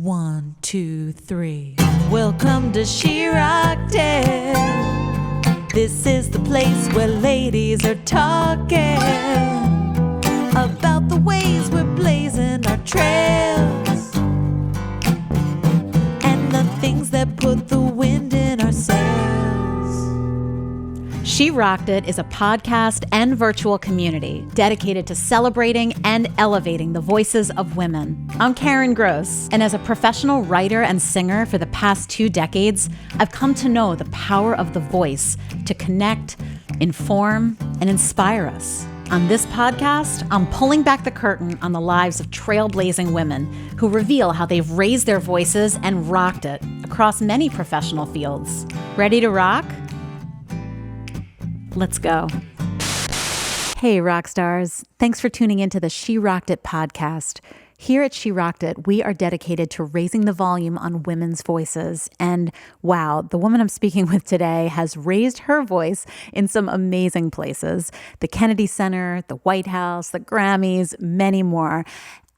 1, 2, 3. Welcome to She Rocked It. This is the place where ladies are talking about the ways we're blazing our trails and the things that put the wind in our sails. She Rocked It is a podcast and virtual community dedicated to celebrating and elevating the voices of women. I'm Karen Gross, and as a professional writer and singer for the past 2 decades, I've come to know the power of the voice to connect, inform, and inspire us. On this podcast, I'm pulling back the curtain on the lives of trailblazing women who reveal how they've raised their voices and rocked it across many professional fields. Ready to rock? Let's go. Hey, rock stars. Thanks for tuning into the She Rocked It podcast. Here at She Rocked It, we are dedicated to raising the volume on women's voices. And wow, the woman I'm speaking with today has raised her voice in some amazing places. The Kennedy Center, the White House, the Grammys, many more.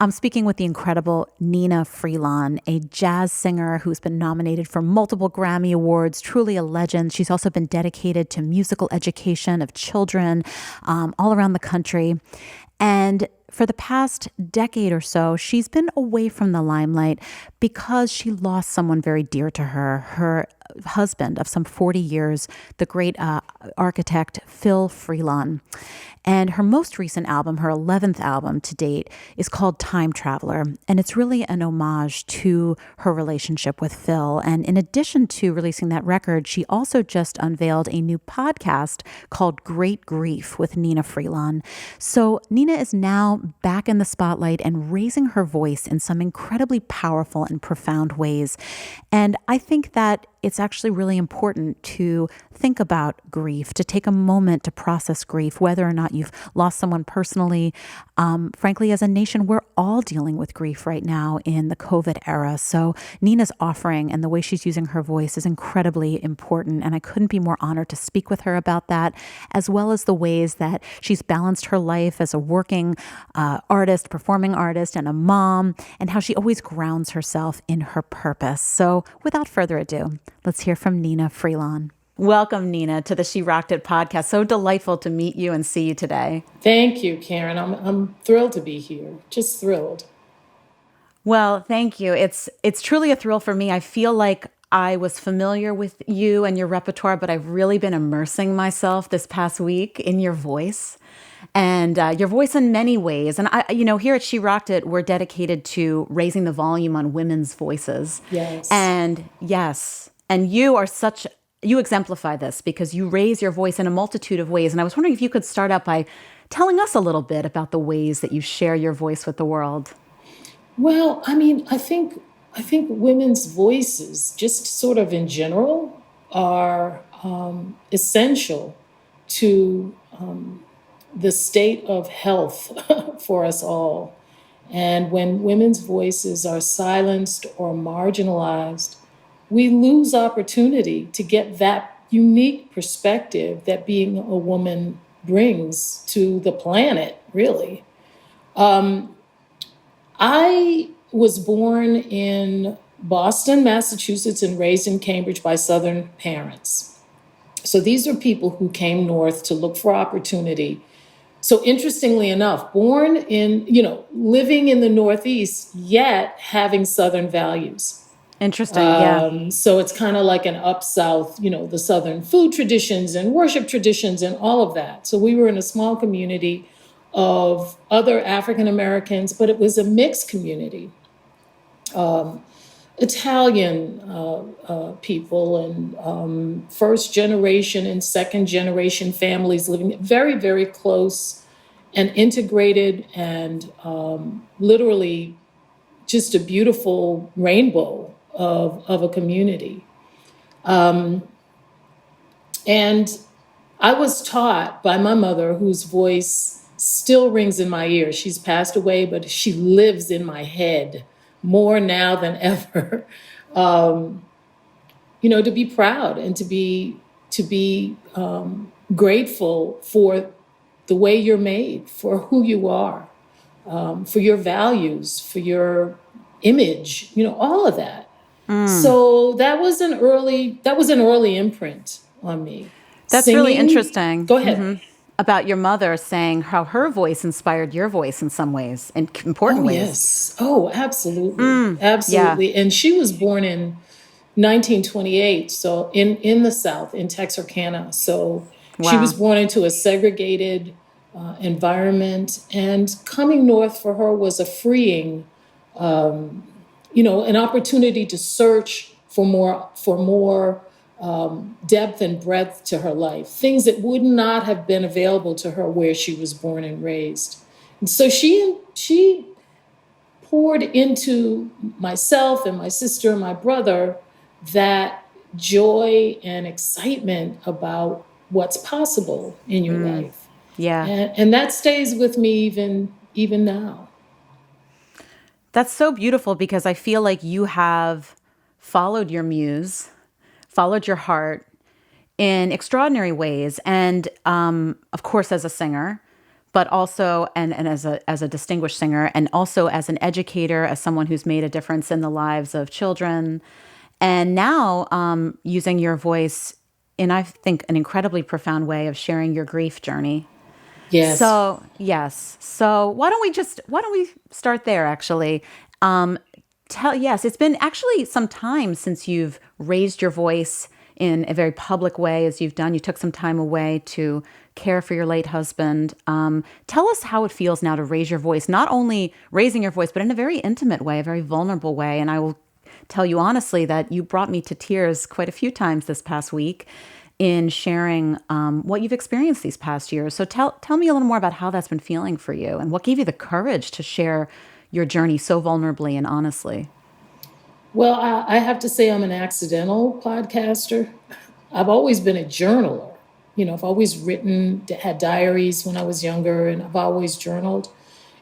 I'm speaking with the incredible Nnenna Freelon, a jazz singer who's been nominated for multiple Grammy Awards, truly a legend. She's also been dedicated to musical education of children all around the country. And for the past decade or so, she's been away from the limelight because she lost someone very dear to her, her husband of some 40 years, the great architect Phil Freelon. And her most recent album, her 11th album to date, is called Time Traveler. And it's really an homage to her relationship with Phil. And in addition to releasing that record, she also just unveiled a new podcast called Great Grief with Nnenna Freelon. So Nnenna is now back in the spotlight and raising her voice in some incredibly powerful and profound ways. And I think that it's actually really important to think about grief, to take a moment to process grief, whether or not you've lost someone personally. Frankly, as a nation, we're all dealing with grief right now in the COVID era. So Nnenna's offering and the way she's using her voice is incredibly important. And I couldn't be more honored to speak with her about that, as well as the ways that she's balanced her life as a working artist, performing artist, and a mom, and how she always grounds herself in her purpose. So without further ado, let's hear from Nnenna Freelon. Welcome, Nnenna, to the She Rocked It podcast. So delightful to meet you and see you today. Thank you, Karen. I'm thrilled to be here. Just thrilled. Well, thank you. It's truly a thrill for me. I feel like I was familiar with you and your repertoire, but I've really been immersing myself this past week in your voice. And your voice in many ways. And here at She Rocked It, we're dedicated to raising the volume on women's voices. Yes. And yes. And you exemplify this because you raise your voice in a multitude of ways. And I was wondering if you could start out by telling us a little bit about the ways that you share your voice with the world. Well, I think women's voices, just sort of in general, are essential to the state of health for us all. And when women's voices are silenced or marginalized, we lose opportunity to get that unique perspective that being a woman brings to the planet, really. I was born in Boston, Massachusetts, and raised in Cambridge by Southern parents. So these are people who came north to look for opportunity. So interestingly enough, born in, living in the Northeast, yet having Southern values. Interesting, yeah. So it's kind of like an up-south, the Southern food traditions and worship traditions and all of that. So we were in a small community of other African Americans, but it was a mixed community. Italian people and first generation and second generation families living very, very close and integrated and literally just a beautiful rainbow of a community. And I was taught by my mother, whose voice still rings in my ear. She's passed away, but she lives in my head more now than ever, to be proud and to be grateful for the way you're made, for who you are, for your values, for your image, all of that. So that was an early imprint on me. That's Singing, really interesting. Go ahead. About your mother saying how her voice inspired your voice in some ways, in important ways. Yes. Oh, absolutely. Absolutely. Yeah. And she was born in 1928, so in the South, in Texarkana. So she was born into a segregated environment, and coming north for her was a freeing, an opportunity to search for more depth and breadth to her life, things that would not have been available to her where she was born and raised. And so she poured into myself and my sister and my brother that joy and excitement about what's possible in your life. Yeah. And that stays with me even now. That's so beautiful, because I feel like you have followed your muse, followed your heart in extraordinary ways. And of course, as a singer, but also and as a distinguished singer, and also as an educator, as someone who's made a difference in the lives of children. And now using your voice in, I think, an incredibly profound way of sharing your grief journey. Yes. So, yes. So why don't we start there, actually? Yes, it's been actually some time since you've raised your voice in a very public way, as you've done. You took some time away to care for your late husband. Tell us how it feels now to raise your voice, not only raising your voice, but in a very intimate way, a very vulnerable way. And I will tell you honestly that you brought me to tears quite a few times this past week in sharing what you've experienced these past years. So tell me a little more about how that's been feeling for you, and what gave you the courage to share your journey so vulnerably and honestly. Well, I have to say I'm an accidental podcaster. I've always been a journaler. I've always written, had diaries when I was younger, and I've always journaled.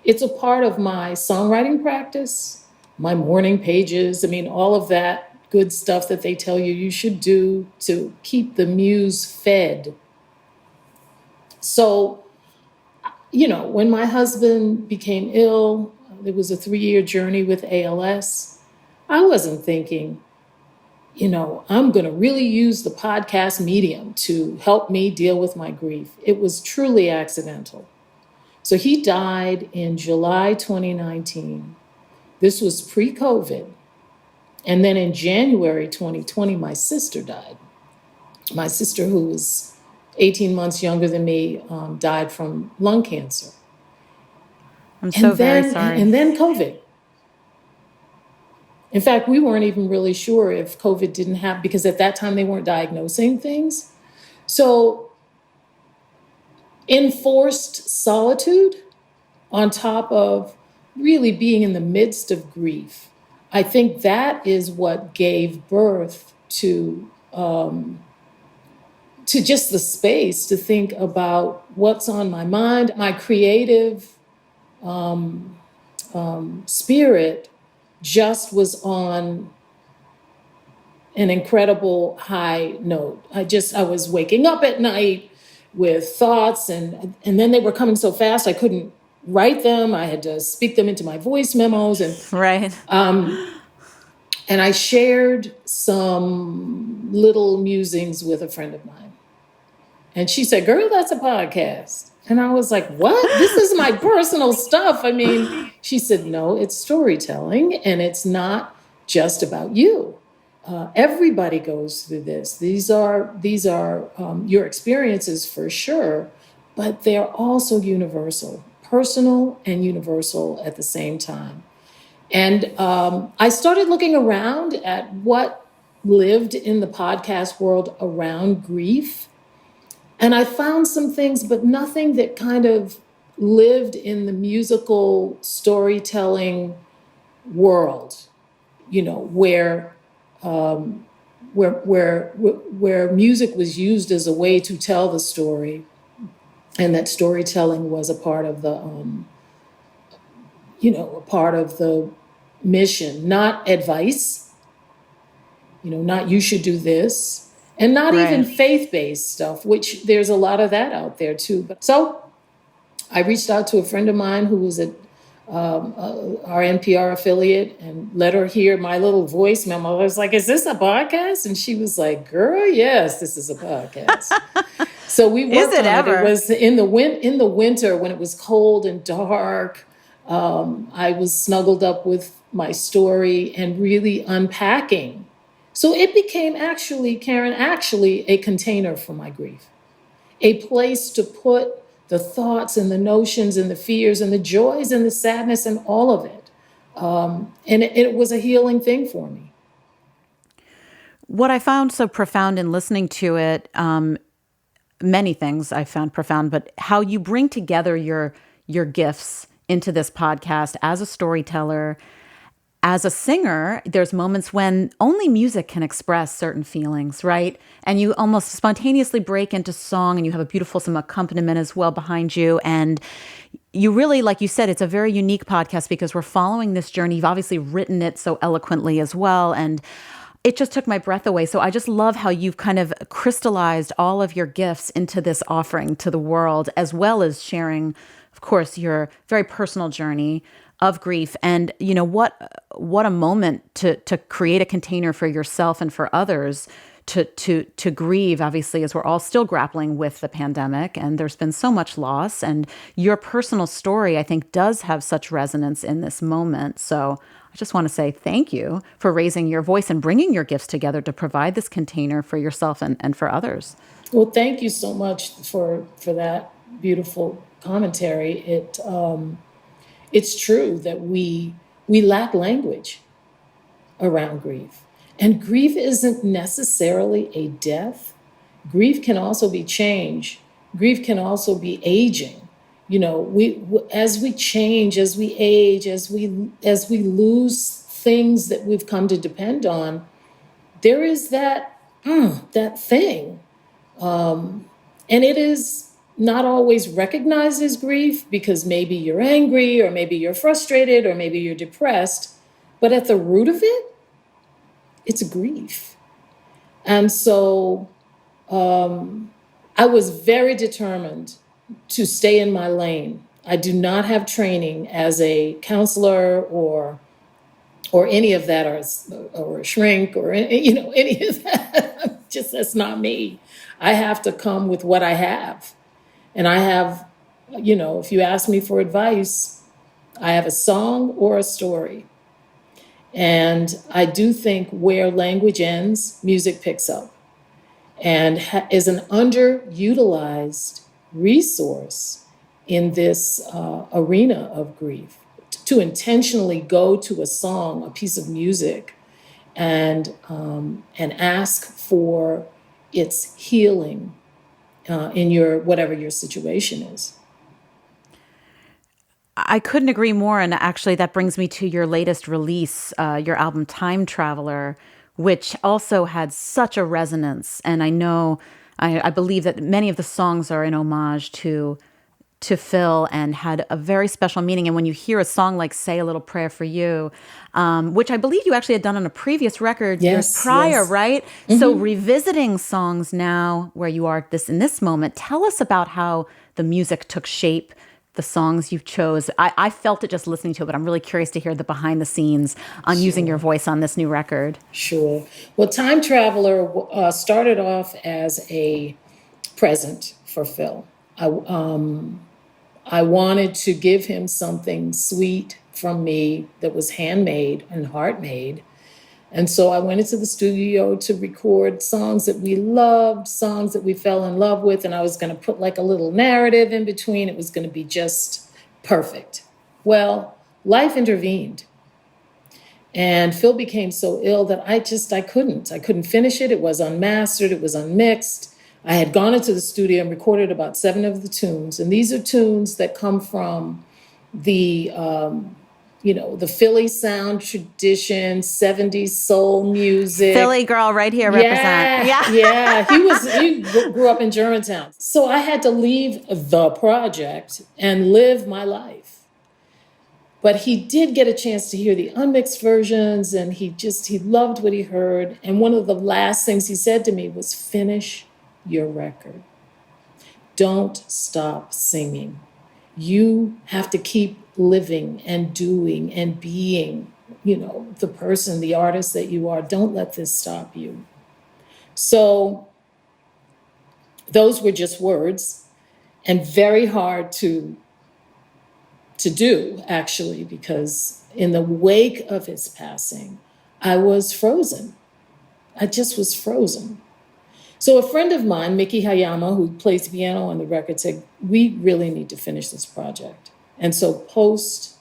It's a part of my songwriting practice, my morning pages. All of that good stuff that they tell you should do to keep the muse fed. So, when my husband became ill, it was a 3-year journey with ALS. I wasn't thinking, I'm going to really use the podcast medium to help me deal with my grief. It was truly accidental. So he died in July 2019. This was pre-COVID. And then in January 2020, my sister died. My sister, who was 18 months younger than me, died from lung cancer. I'm so very sorry. And then COVID. In fact, we weren't even really sure if COVID didn't happen, because at that time they weren't diagnosing things. So enforced solitude on top of really being in the midst of grief, I think that is what gave birth to just the space to think about what's on my mind. My creative spirit just was on an incredible high note. I was waking up at night with thoughts, and then they were coming so fast I couldn't write them. I had to speak them into my voice memos, and right. And I shared some little musings with a friend of mine, and she said, "Girl, that's a podcast." And I was like, "What? This is my personal stuff." She said, "No, it's storytelling, and it's not just about you. Everybody goes through this. These are your experiences for sure, but they're also universal, personal and universal at the same time." And I started looking around at what lived in the podcast world around grief. And I found some things, but nothing that kind of lived in the musical storytelling world, where music was used as a way to tell the story, and that storytelling was a part of the, mission, not advice, not you should do this. And not Right. even faith-based stuff, which there's a lot of that out there too. So I reached out to a friend of mine who was a our NPR affiliate, and let her hear my little voice memo. I was like, "Is this a podcast?" And she was like, "Girl, yes, this is a podcast." So we worked on it. It was in the winter when it was cold and dark. I was snuggled up with my story and really unpacking. So it became Karen, a container for my grief, a place to put the thoughts and the notions and the fears and the joys and the sadness and all of it. And it was a healing thing for me. What I found so profound in listening to it, many things I found profound, but how you bring together your gifts into this podcast as a storyteller, as a singer. There's moments when only music can express certain feelings, right? And you almost spontaneously break into song, and you have a beautiful some accompaniment as well behind you. And you really, like you said, it's a very unique podcast because we're following this journey. You've obviously written it so eloquently as well. And it just took my breath away. So I just love how you've kind of crystallized all of your gifts into this offering to the world, as well as sharing, of course, your very personal journey of grief. And you know what a moment to create a container for yourself and for others to grieve, obviously, as we're all still grappling with the pandemic, and there's been so much loss. And your personal story, I think, does have such resonance in this moment. So I just want to say thank you for raising your voice and bringing your gifts together to provide this container for yourself and for others. Well, thank you so much for that beautiful commentary. It's true that we lack language around grief. And grief isn't necessarily a death. Grief can also be change. Grief can also be aging. You know, as we change, as we age, as we lose things that we've come to depend on, there is that thing. And it is not always recognized as grief because maybe you're angry or maybe you're frustrated or maybe you're depressed. But at the root of it, it's grief. And so I was very determined to stay in my lane. I do not have training as a counselor or any of that, or a shrink or any of that. Just that's not me. I have to come with what I have. And I have, if you ask me for advice, I have a song or a story. And I do think where language ends, music picks up, and is an underutilized resource in this arena of grief. To intentionally go to a song, a piece of music, and ask for its healing in whatever your situation is. I couldn't agree more. And actually, that brings me to your latest release, your album Time Traveler, which also had such a resonance. And I believe that many of the songs are in homage to Phil and had a very special meaning. And when you hear a song like Say a Little Prayer for You, which I believe you actually had done on a previous record years prior, right? Mm-hmm. So revisiting songs now where you are in this moment, tell us about how the music took shape, the songs you've chose. I felt it just listening to it, but I'm really curious to hear the behind the scenes on using your voice on this new record. Sure. Well, Time Traveler started off as a present for Phil. I wanted to give him something sweet from me that was handmade and heart-made. And so I went into the studio to record songs that we loved, songs that we fell in love with, and I was going to put like a little narrative in between. It was going to be just perfect. Well, life intervened. And Phil became so ill that I couldn't finish it. It was unmastered, it was unmixed. I had gone into the studio and recorded about 7 of the tunes. And these are tunes that come from the Philly sound tradition, 70s soul music. Philly girl right here, represent. Yeah. He grew up in Germantown. So I had to leave the project and live my life. But he did get a chance to hear the unmixed versions, and he loved what he heard. And one of the last things he said to me was, finish your record. Don't stop singing. You have to keep living and doing and being, the person, the artist that you are. Don't let this stop you. So those were just words, and very hard to do, actually, because in the wake of his passing, I was frozen. I just was frozen. So a friend of mine, Miki Hayama, who plays piano on the record, said, we really need to finish this project. And so post,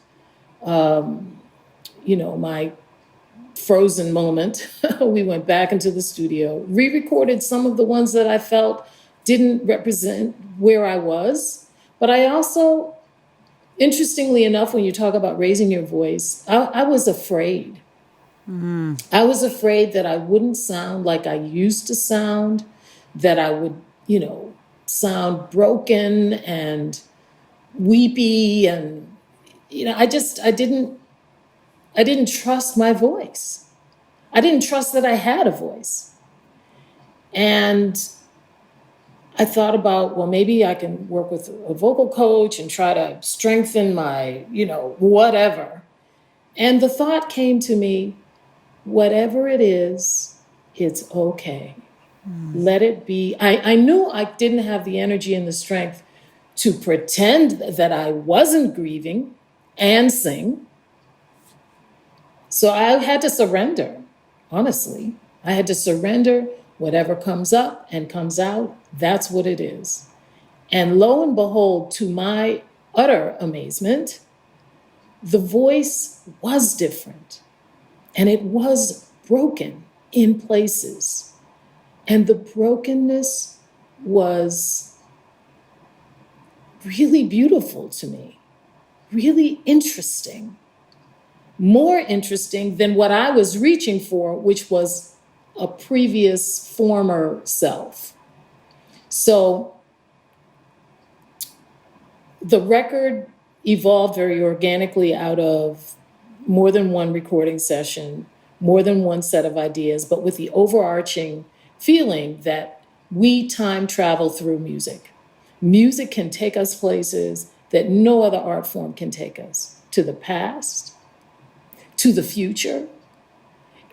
my frozen moment, we went back into the studio, re-recorded some of the ones that I felt didn't represent where I was. But I also, interestingly enough, when you talk about raising your voice, I was afraid. I was afraid that I wouldn't sound like I used to sound, that I would, sound broken and weepy. And, I didn't trust my voice. I didn't trust that I had a voice. And I thought about, well, maybe I can work with a vocal coach and try to strengthen my, whatever. And the thought came to me, whatever it is, it's okay. Let it be. I knew I didn't have the energy and the strength to pretend that I wasn't grieving and sing. So I had to surrender, honestly. I had to surrender. Whatever comes up and comes out, that's what it is. And lo and behold, to my utter amazement, the voice was different. And it was broken in places. And the brokenness was really beautiful to me, really interesting. More interesting than what I was reaching for, which was a previous former self. So the record evolved very organically out of more than one recording session, more than one set of ideas, but with the overarching feeling that we time travel through music. Music can take us places that no other art form can take us, to the past, to the future.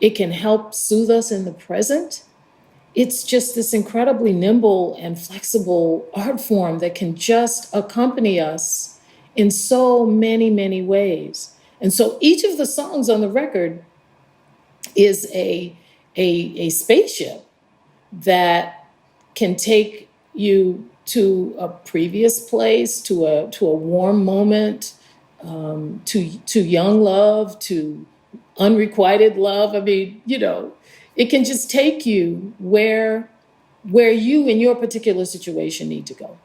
It can help soothe us in the present. It's just this incredibly nimble and flexible art form that can just accompany us in so many, many ways. And so each of the songs on the record is a spaceship that can take you to a previous place, to a warm moment, to young love, to unrequited love. I mean, it can just take you where you in your particular situation need to go.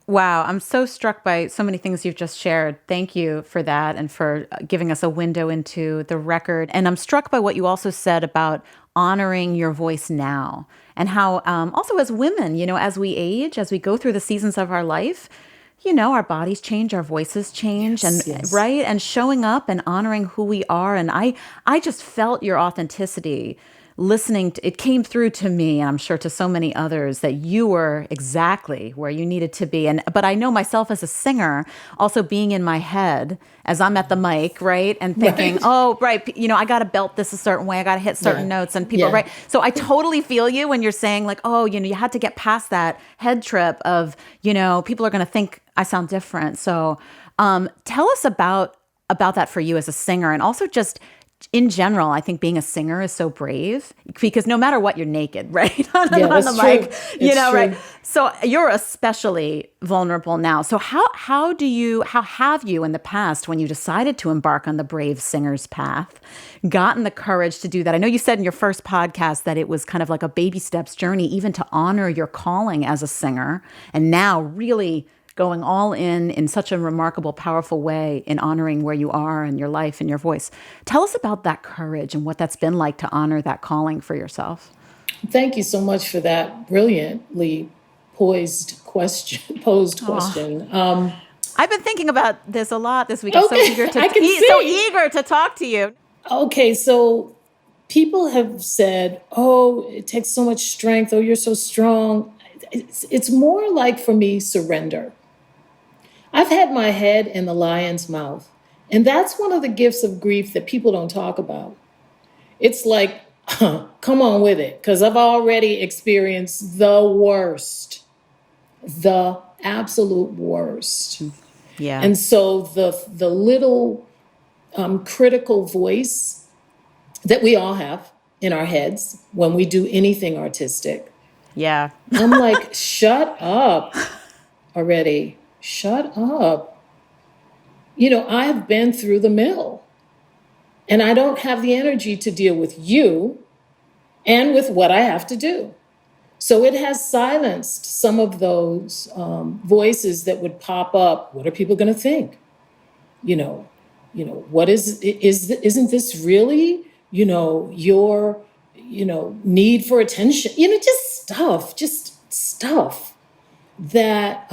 Wow, I'm so struck by so many things you've just shared. Thank you for that and for giving us a window into the record. And I'm struck by what you also said about honoring your voice now, and how also as women, as we age, as we go through the seasons of our life, our bodies change, our voices change, Yes. Right? And showing up and honoring who we are. And I just felt your authenticity listening to, it came through to me, and I'm sure to so many others, that you were exactly where you needed to be. But I know myself as a singer, also being in my head as I'm at the mic, right? And thinking, Right. oh, right, I got to belt this a certain way. I got to hit certain notes, and people, right? So I totally feel you when you're saying like, oh, you had to get past that head trip of, people are going to think I sound different. So tell us about that for you as a singer, and also just in general. I think being a singer is so brave, because no matter what, you're naked, right? on the mic, right? So you're especially vulnerable now. So how have you in the past, when you decided to embark on the brave singer's path, gotten the courage to do that? I know you said in your first podcast that it was kind of like a baby steps journey, even to honor your calling as a singer, and now really going all in such a remarkable, powerful way in honoring where you are and your life and your voice. Tell us about that courage and what that's been like to honor that calling for yourself. Thank you so much for that brilliantly posed question. I've been thinking about this a lot this week. Okay, I'm so eager to talk to you. Okay, so people have said, oh, it takes so much strength. Oh, you're so strong. It's more like, for me, surrender. I've had my head in the lion's mouth. And that's one of the gifts of grief that people don't talk about. It's like, come on with it, because I've already experienced the worst, the absolute worst. Yeah. And so the little critical voice that we all have in our heads when we do anything artistic. Yeah. I'm like, shut up already. Shut up. You know, I've been through the mill and I don't have the energy to deal with you and with what I have to do. So it has silenced some of those voices that would pop up. What are people going to think? What isn't this really, your, need for attention? Just stuff that,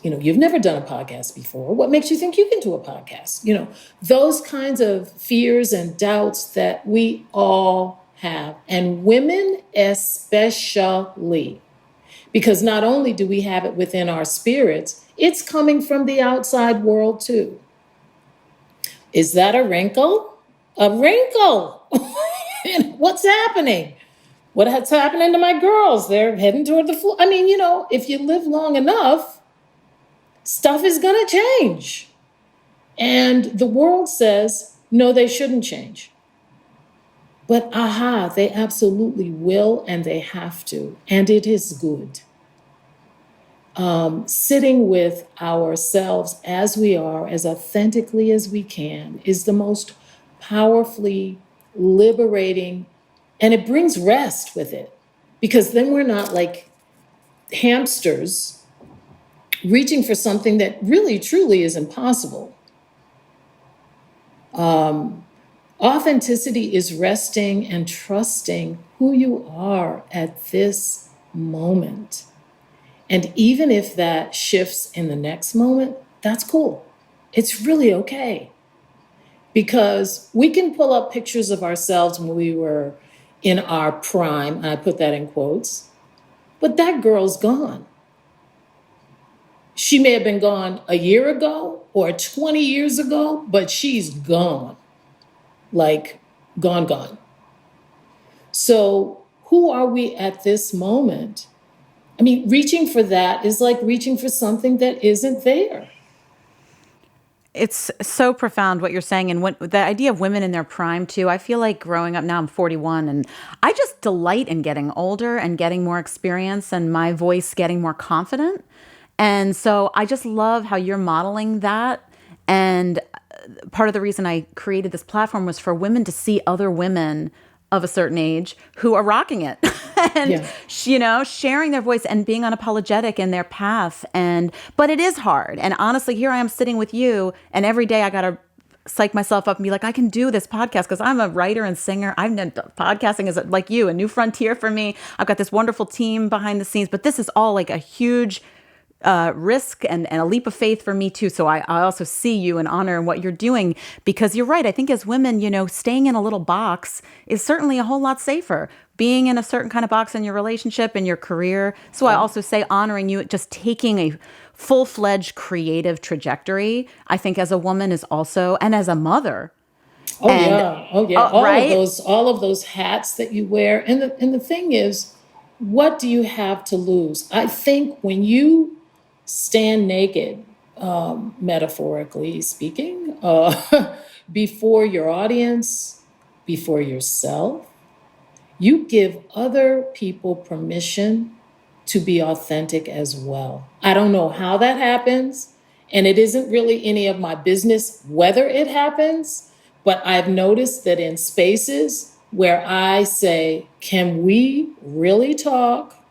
you've never done a podcast before. What makes you think you can do a podcast? Those kinds of fears and doubts that we all have, and women especially, because not only do we have it within our spirits, it's coming from the outside world too. Is that a wrinkle? A wrinkle. What's happening? What's happening to my girls? They're heading toward the floor. I mean, if you live long enough, stuff is going to change. And the world says, no, they shouldn't change. But they absolutely will, and they have to. And it is good. Sitting with ourselves as we are, as authentically as we can, is the most powerfully liberating, and it brings rest with it. Because then we're not like hamsters reaching for something that really, truly is impossible. Authenticity is resting and trusting who you are at this moment. And even if that shifts in the next moment, that's cool. It's really okay. Because we can pull up pictures of ourselves when we were in our prime, and I put that in quotes, but that girl's gone. She may have been gone a year ago or 20 years ago, but she's gone. Like, gone. So who are we at this moment? I mean, reaching for that is like reaching for something that isn't there. It's so profound what you're saying. And the idea of women in their prime, too. I feel like growing up now, I'm 41, and I just delight in getting older and getting more experience and my voice getting more confident. And so I just love how you're modeling that. And part of the reason I created this platform was for women to see other women of a certain age who are rocking it and, sharing their voice and being unapologetic in their path. But it is hard. And honestly, here I am sitting with you, and every day I got to psych myself up and be like, I can do this podcast because I'm a writer and singer. Podcasting is like you, a new frontier for me. I've got this wonderful team behind the scenes, but this is all like a huge risk and a leap of faith for me too. So I also see you and honor what you're doing, because you're right. I think as women, staying in a little box is certainly a whole lot safer. Being in a certain kind of box in your relationship and your career. So I also say honoring you, just taking a full-fledged creative trajectory, I think as a woman is also, and as a mother. Oh yeah. Right? All of those hats that you wear. And the thing is, what do you have to lose? I think when you stand naked, metaphorically speaking, before your audience, before yourself, you give other people permission to be authentic as well. I don't know how that happens, and it isn't really any of my business whether it happens, but I've noticed that in spaces where I say, can we really talk?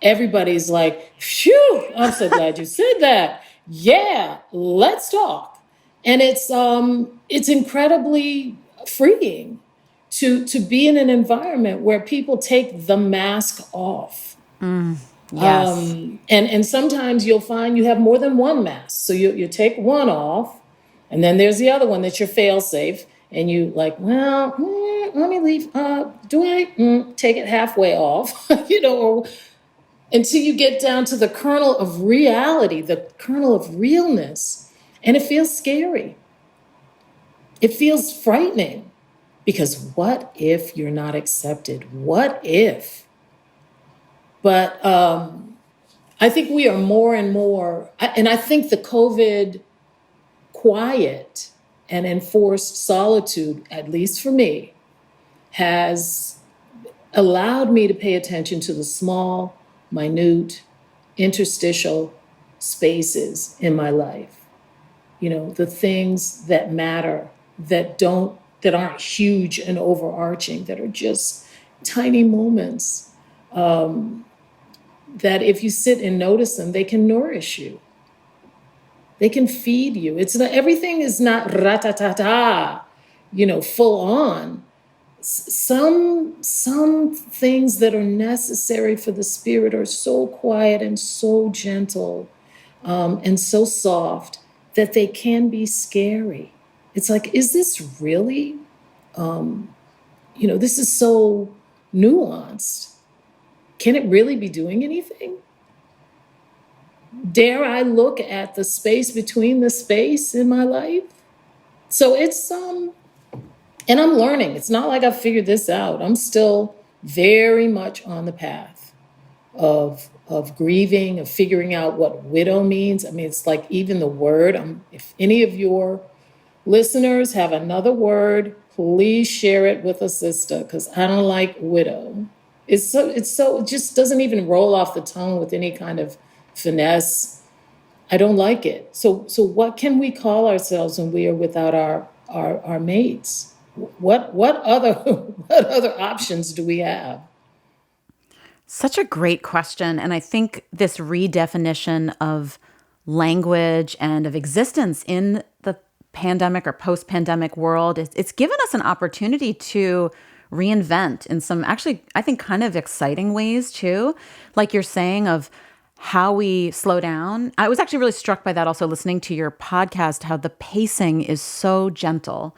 Everybody's like, phew, I'm so glad you said that. Yeah, let's talk. And it's incredibly freeing to be in an environment where people take the mask off. Yes. And sometimes you'll find you have more than one mask. So you take one off, and then there's the other one that's your fail-safe. And you like, well, let me leave. Do I take it halfway off? until you get down to the kernel of reality, the kernel of realness. And it feels scary. It feels frightening, because what if you're not accepted? What if? But I think we are more and more, and I think the COVID quiet and enforced solitude, at least for me, has allowed me to pay attention to the small, minute, interstitial spaces in my life. You know, the things that matter, that aren't huge and overarching, that are just tiny moments, that if you sit and notice them, they can nourish you. They can feed you. It's not, everything is not ratatata, full on. Some things that are necessary for the spirit are so quiet and so gentle, and so soft that they can be scary. It's like, is this really, this is so nuanced. Can it really be doing anything? Dare I look at the space between the space in my life? So it's, and I'm learning. It's not like I figured this out. I'm still very much on the path of grieving, of figuring out what widow means. I mean, it's like even the word, if any of your listeners have another word, please share it with a sister, because I don't like widow. It just doesn't even roll off the tongue with any kind of finesse. I don't like it. So what can we call ourselves when we are without our mates? What other options do we have? Such a great question. And I think this redefinition of language and of existence in the pandemic or post-pandemic world, it's given us an opportunity to reinvent in some, actually, I think kind of exciting ways too. Like you're saying, of how we slow down. I was actually really struck by that also listening to your podcast, how the pacing is so gentle.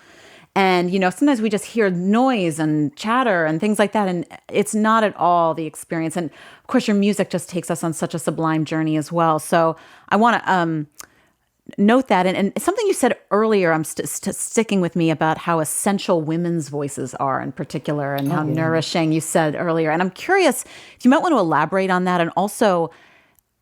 And, sometimes we just hear noise and chatter and things like that. And it's not at all the experience. And of course, your music just takes us on such a sublime journey as well. So I want to note that. And something you said earlier, I'm sticking with me, about how essential women's voices are in particular, and how nourishing you said earlier. And I'm curious if you might want to elaborate on that, and also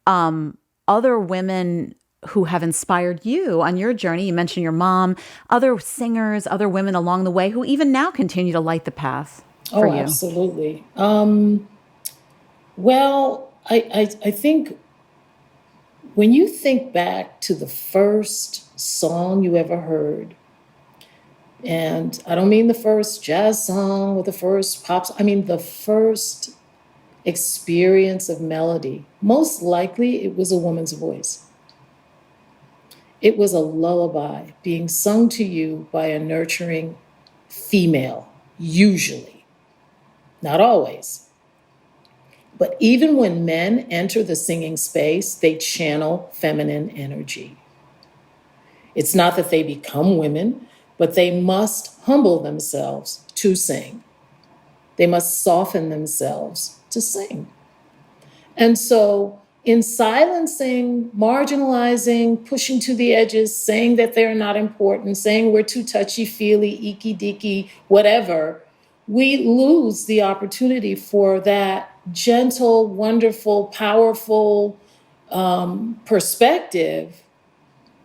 other women who have inspired you on your journey. You mentioned your mom, other singers, other women along the way who even now continue to light the path for you. Absolutely. Well, I think when you think back to the first song you ever heard, and I don't mean the first jazz song or the first pop song, I mean the first experience of melody, most likely it was a woman's voice. It was a lullaby being sung to you by a nurturing female, usually, not always. But even when men enter the singing space, they channel feminine energy. It's not that they become women, but they must humble themselves to sing. They must soften themselves to sing. And so in silencing, marginalizing, pushing to the edges, saying that they're not important, saying we're too touchy-feely, icky-dicky, whatever, we lose the opportunity for that gentle, wonderful, powerful perspective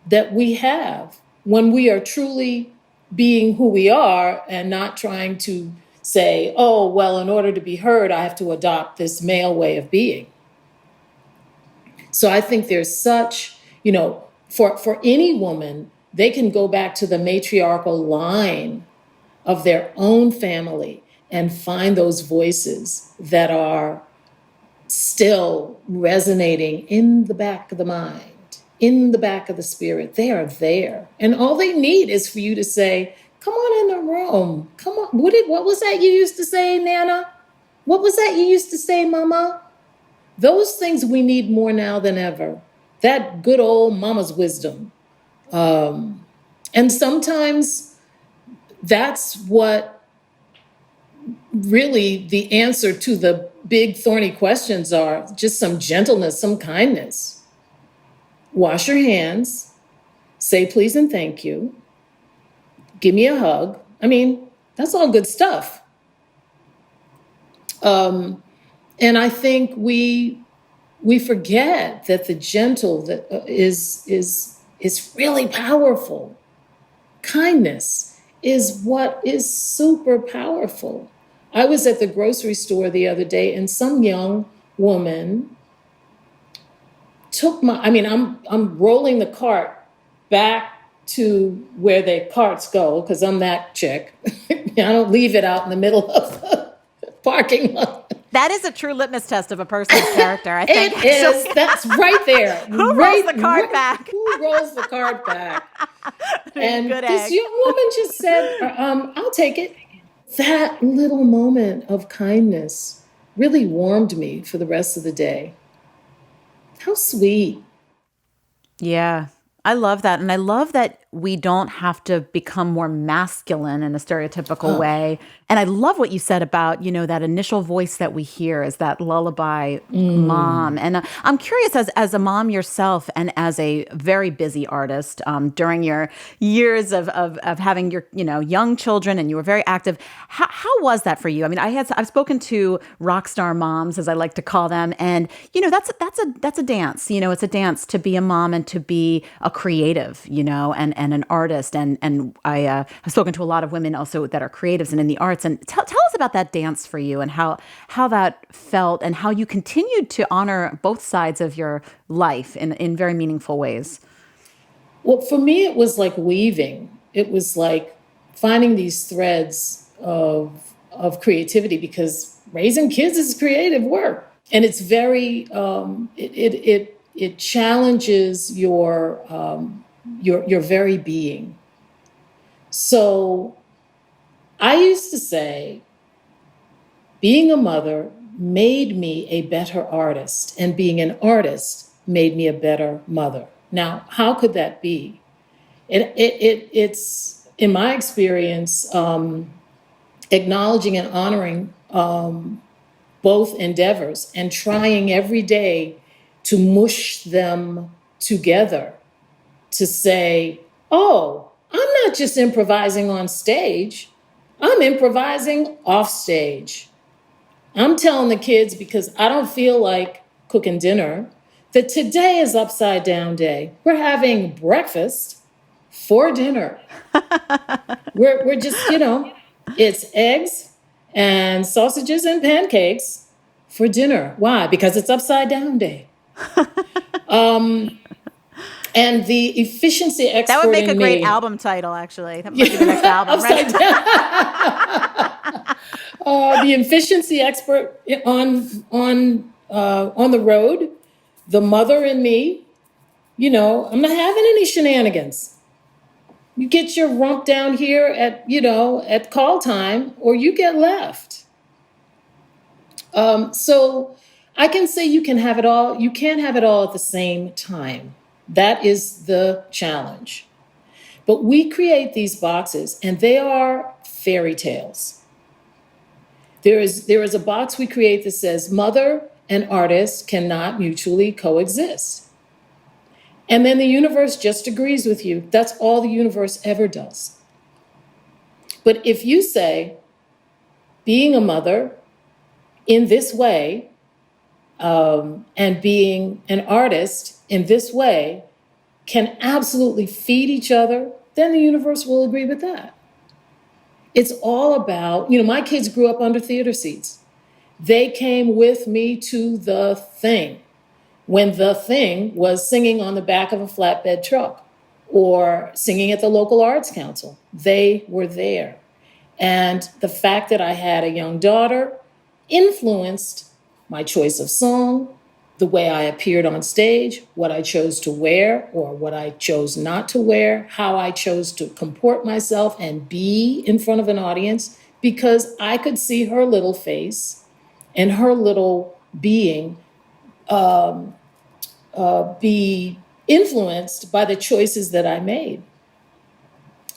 that we have when we are truly being who we are and not trying to say, oh, well, in order to be heard, I have to adopt this male way of being. So I think there's such, for any woman, they can go back to the matriarchal line of their own family and find those voices that are still resonating in the back of the mind, in the back of the spirit. They are there. And all they need is for you to say, come on in the room. Come on. What was that you used to say, Nana? What was that you used to say, Mama? Those things we need more now than ever. That good old mama's wisdom. And sometimes that's what really the answer to the big thorny questions are just some gentleness, some kindness. Wash your hands, say please and thank you, give me a hug. I mean, that's all good stuff. And I think we forget that the gentle that is really powerful. Kindness is what is super powerful. I was at the grocery store the other day, and some young woman took I'm rolling the cart back to where the carts go, because I'm that chick. I don't leave it out in the middle of the parking lot. That is a true litmus test of a person's character, I think. It is. That's right there. Who rolls the cart back? Who rolls the cart back? And Good this egg. young woman just said, I'll take it. That little moment of kindness really warmed me for the rest of the day. How sweet. Yeah, I love that. And I love that we don't have to become more masculine in a stereotypical way. And I love what you said about, that initial voice that we hear is that lullaby mom. And I'm curious, as a mom yourself and as a very busy artist, during your years of having your, young children, and you were very active, how was that for you? I mean, I've spoken to rock star moms, as I like to call them, and, that's a dance. It's a dance to be a mom and to be a creative, and an artist. And I have spoken to a lot of women also that are creatives and in the arts. And tell us about that dance for you and how that felt and how you continued to honor both sides of your life in very meaningful ways. Well, for me, it was like weaving. It was like finding these threads of creativity, because raising kids is creative work. And it's very, it challenges your very being. So I used to say, being a mother made me a better artist, and being an artist made me a better mother. Now, how could that be? It's in my experience, acknowledging and honoring both endeavors and trying every day to mush them together, to say, oh, I'm not just improvising on stage, I'm improvising off stage. I'm telling the kids, because I don't feel like cooking dinner, that today is upside down day. We're having breakfast for dinner. we're just, it's eggs and sausages and pancakes for dinner. Why? Because it's upside down day. And the efficiency expert That would make a great me, album title, actually. That might be the next album, right? The efficiency expert on the road, the mother in me, I'm not having any shenanigans. You get your rump down here at call time, or you get left. So I can say you can have it all. You can't have it all at the same time. That is the challenge. But we create these boxes, and they are fairy tales. There is a box we create that says mother and artist cannot mutually coexist. And then the universe just agrees with you. That's all the universe ever does. But if you say, being a mother in this way, and being an artist in this way can absolutely feed each other, then the universe will agree with that. It's all about, my kids grew up under theater seats. They came with me to the thing when the thing was singing on the back of a flatbed truck or singing at the local arts council. They were there. And the fact that I had a young daughter influenced my choice of song, the way I appeared on stage, what I chose to wear or what I chose not to wear, how I chose to comport myself and be in front of an audience, because I could see her little face and her little being be influenced by the choices that I made.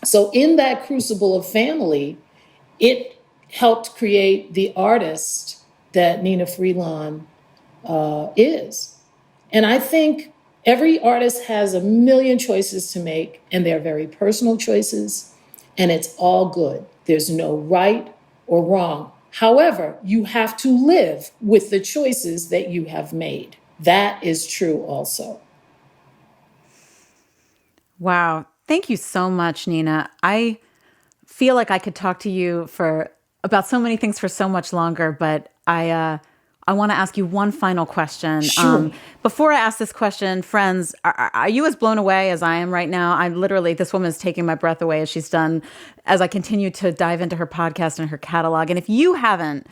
So in that crucible of family, it helped create the artist that Nnenna Freelon is. And I think every artist has a million choices to make, and they're very personal choices, and it's all good. There's no right or wrong. However, you have to live with the choices that you have made. That is true also. Wow. Thank you so much, Nnenna. I feel like I could talk to you about so many things for so much longer, but I want to ask you one final question. Sure. Before I ask this question, friends, are you as blown away as I am right now? This woman is taking my breath away as I continue to dive into her podcast and her catalog. And if you haven't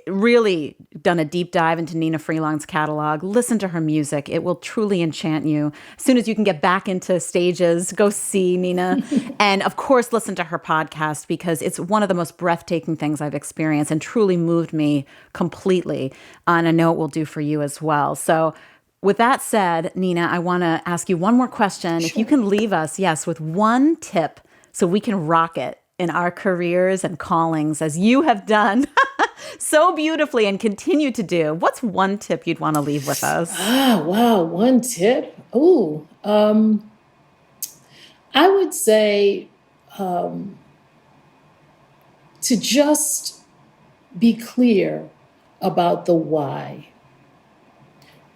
really done a deep dive into Nnenna Freelon's catalog, listen to her music. It will truly enchant you. As soon as you can get back into stages, go see Nnenna. And of course, listen to her podcast, because it's one of the most breathtaking things I've experienced and truly moved me completely. And I know it will do for you as well. So with that said, Nnenna, I want to ask you one more question. Sure. If you can leave us, with one tip so we can rock it in our careers and callings, as you have done so beautifully and continue to do. What's one tip you'd want to leave with us? Wow. One tip. I would say to just be clear about the why.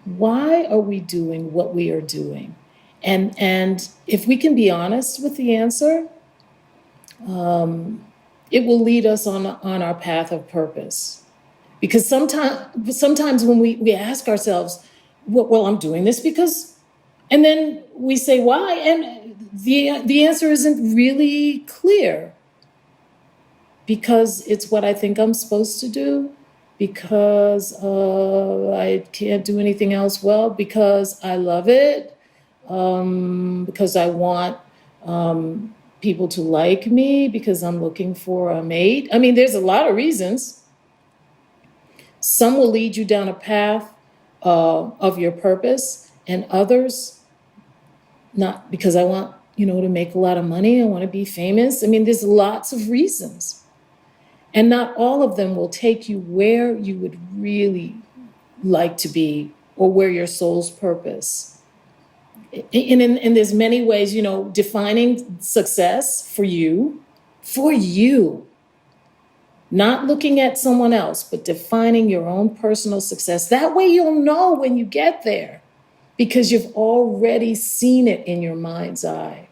Why are we doing what we are doing? And if we can be honest with the answer, it will lead us on our path of purpose. Because sometimes when we ask ourselves, well, I'm doing this because, and then we say why, and the answer isn't really clear. Because it's what I think I'm supposed to do, because I can't do anything else well, because I love it, because I want people to like me, because I'm looking for a mate. I mean, there's a lot of reasons. Some will lead you down a path of your purpose, and others not, because I want, to make a lot of money. I want to be famous. I mean, there's lots of reasons. And not all of them will take you where you would really like to be, or where your soul's purpose. And there's many ways, defining success for you, not looking at someone else, but defining your own personal success. That way you'll know when you get there, because you've already seen it in your mind's eye.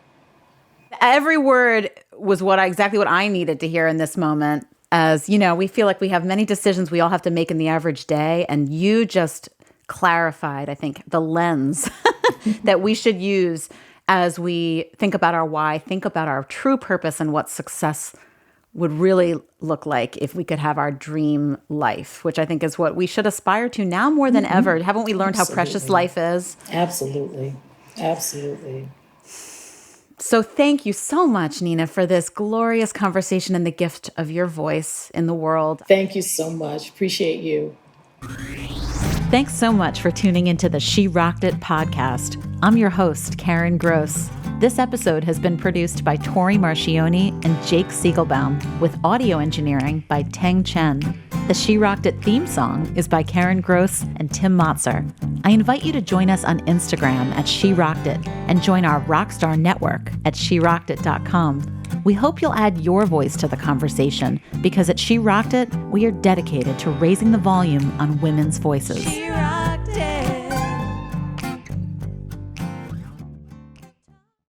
Every word was exactly what I needed to hear in this moment. As we feel like we have many decisions we all have to make in the average day, and you just clarified, I think, the lens that we should use as we think about our why, think about our true purpose, and what success would really look like if we could have our dream life, which I think is what we should aspire to now more than ever. Haven't we learned how precious life is? Absolutely. So thank you so much, Nnenna, for this glorious conversation and the gift of your voice in the world. Thank you so much. Appreciate you. Thanks so much for tuning into the She Rocked It podcast. I'm your host, Karen Gross. This episode has been produced by Tori Marchioni and Jake Siegelbaum, with audio engineering by Teng Chen. The She Rocked It theme song is by Karen Gross and Tim Motzer. I invite you to join us on Instagram at She Rocked It and join our Rockstar network at SheRockedIt.com. We hope you'll add your voice to the conversation, because at She Rocked It, we are dedicated to raising the volume on women's voices.